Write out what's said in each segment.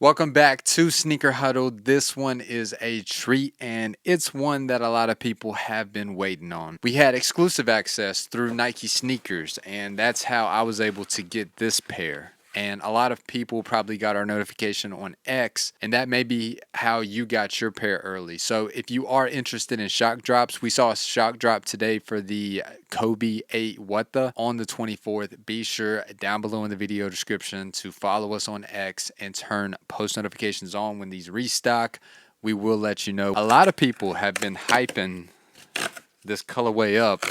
Welcome back to Sneaker Huddle. This one is a treat and it's one that a lot of people have been waiting on. We had exclusive access through Nike sneakers, and that's how I was able to get this pair. And a lot of people probably got our notification on X, and that may be how you got your pair early. So if you are interested in shock drops, we saw a shock drop today for the Kobe 8 What the on the 24th. Be sure down below in the video description to follow us on X and turn post notifications on when these restock. We will let you know. A lot of people have been hyping this colorway up,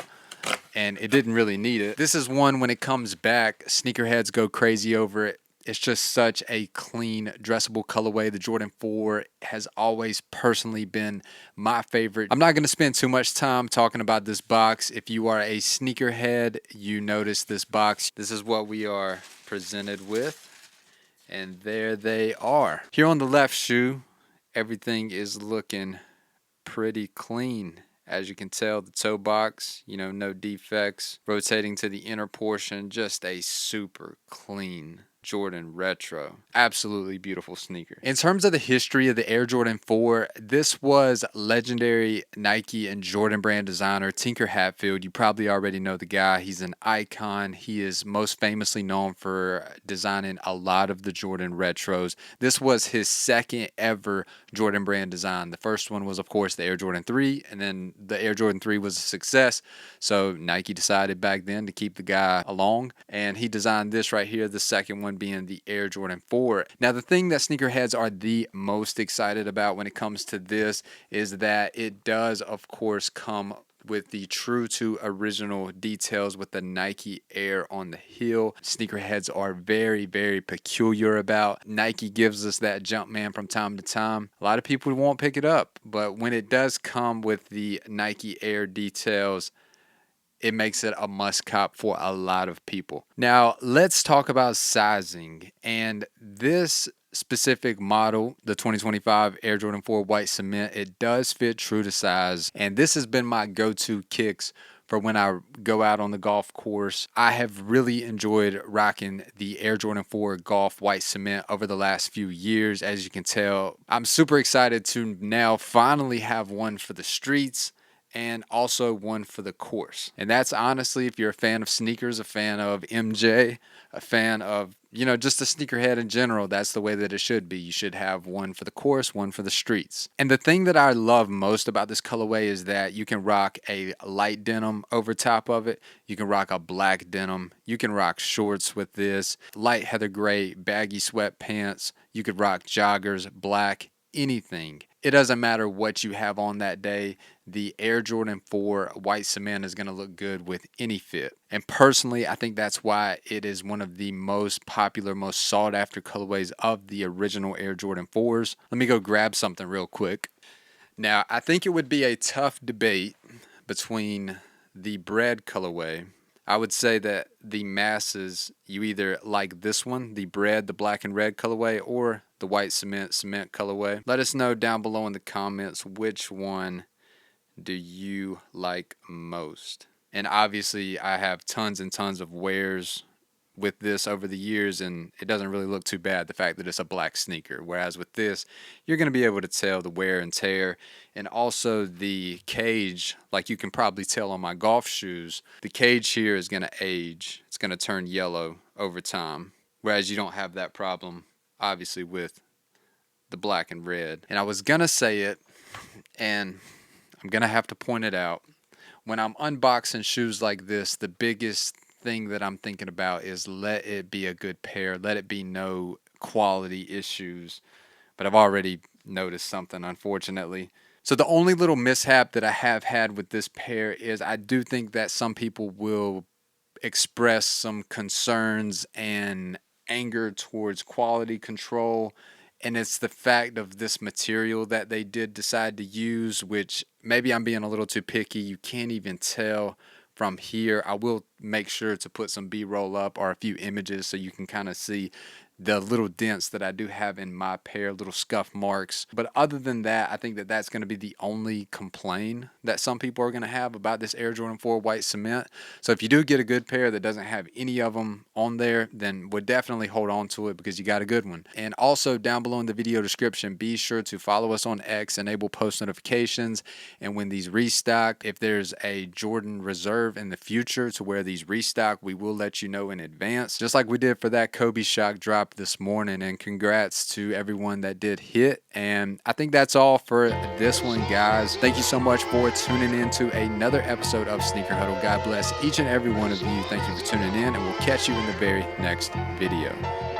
and it didn't really need it. This is one, when it comes back, sneakerheads go crazy over it. It's just such a clean, dressable colorway. The Jordan 4 has always personally been my favorite. I'm not going to spend too much time talking about this box. If you are a sneakerhead, you notice this box. This is what we are presented with, and there they are. Here on the left shoe, everything is looking pretty clean. As you can tell, the toe box, no defects. Rotating to the inner portion, just a super clean Jordan Retro. Absolutely beautiful sneaker. In terms of the history of the Air Jordan 4, this was legendary Nike and Jordan brand designer Tinker Hatfield. You probably already know the guy. He's an icon. He is most famously known for designing a lot of the Jordan Retros. This was his second ever Jordan brand design. The first one was, of course, the Air Jordan 3, and then the Air Jordan 3 was a success. So Nike decided back then to keep the guy along, and he designed this right here, the second one being the Air Jordan 4. Now, the thing that sneakerheads are the most excited about when it comes to this is that it does, of course, come with the true to original details with the Nike Air on the heel. Sneakerheads are very, very peculiar about. Nike gives us that Jumpman from time to time. A lot of people won't pick it up, but when it does come with the Nike Air details, it makes it a must cop for a lot of people. Now, let's talk about sizing. And this specific model, the 2025 Air Jordan 4 White Cement, it does fit true to size. And this has been my go-to kicks for when I go out on the golf course. I have really enjoyed rocking the Air Jordan 4 Golf White Cement over the last few years. As you can tell, I'm super excited to now finally have one for the streets and also one for the course. And that's honestly, if you're a fan of sneakers, a fan of MJ, a fan of, just a sneakerhead in general, that's the way that it should be. You should have one for the course, one for the streets. And the thing that I love most about this colorway is that you can rock a light denim over top of it. You can rock a black denim. You can rock shorts with this, light heather gray, baggy sweatpants. You could rock joggers, black, anything. It doesn't matter what you have on that day. The Air Jordan 4 White Cement is going to look good with any fit. And personally, I think that's why it is one of the most popular, most sought after colorways of the original Air Jordan 4s. Let me go grab something real quick. Now, I think it would be a tough debate between the bread colorway. I would say that the masses, you either like this one, the bread, the black and red colorway, or the white cement colorway. Let us know down below in the comments which one do you like most. And obviously, I have tons and tons of wears with this over the years, and it doesn't really look too bad, the fact that it's a black sneaker. Whereas with this, you're going to be able to tell the wear and tear, and also the cage, like you can probably tell on my golf shoes, the cage here is going to age. It's going to turn yellow over time, whereas you don't have that problem, obviously, with the black and red. And I was going to say it, and I'm going to have to point it out. When I'm unboxing shoes like this, the biggest thing that I'm thinking about is let it be a good pair. Let it be no quality issues. But I've already noticed something, unfortunately. So the only little mishap that I have had with this pair is I do think that some people will express some concerns and anger towards quality control. And it's the fact of this material that they did decide to use, which maybe I'm being a little too picky. You can't even tell from here. I will make sure to put some B-roll up or a few images so you can kind of see the little dents that I do have in my pair, little scuff marks. But other than that, I think that that's going to be the only complaint that some people are going to have about this Air Jordan 4 white cement. So if you do get a good pair that doesn't have any of them on there, then would definitely hold on to it because you got a good one. And also down below in the video description, be sure to follow us on X, enable post notifications, and when these restock, if there's a Jordan reserve in the future to where these restock, we will let you know in advance, just like we did for that Kobe shock drop this morning. And congrats to everyone that did hit. And I think that's all for this one, guys. Thank you so much for tuning in to another episode of Sneaker Huddle. God bless each and every one of you. Thank you for tuning in, and we'll catch you in the very next video.